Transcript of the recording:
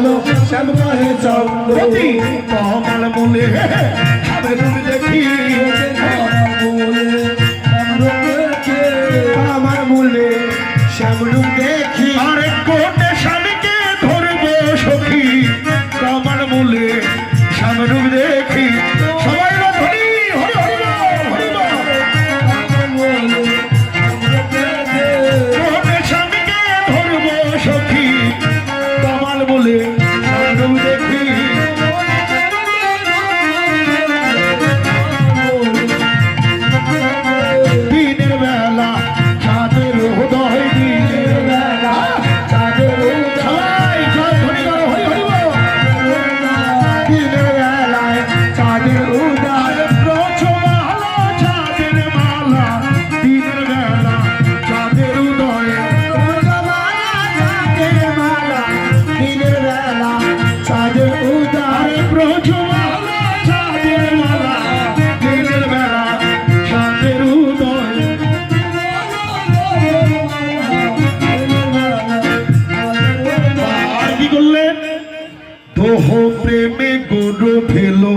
ভালো শ্যাম কহে চন্দ্র কমল মূলে শ্যামের রূপ দেখি আমার মূলে শ্যামরূপ দেখি আরে কোটে স্বামীকে ধরবো সখী কমল মূলে শ্যামের রূপ দেখি সবাই হরি হরি হরি হরি কোটে স্বামীকে ধরবো সখী কমল মূলে শ্যামের রূপ দেখি দিনের বেলা চাঁদের উদয় দিনের বেলা চাঁদের উদয় জয় ধরি করো হরি হরি বল। দিনের বেলায় চাঁদের উদয় ব্রজমালা চাঁদের মালা দিনের বেলা চাঁদের উদয় চাঁদের মালা দিনের বেলা চাঁদের উদয় ব্রজমালা চাঁদের মালা দিনের বেলা চাঁদের উদয় আর কি করলেন দোহ প্রেমে গরু ফেলো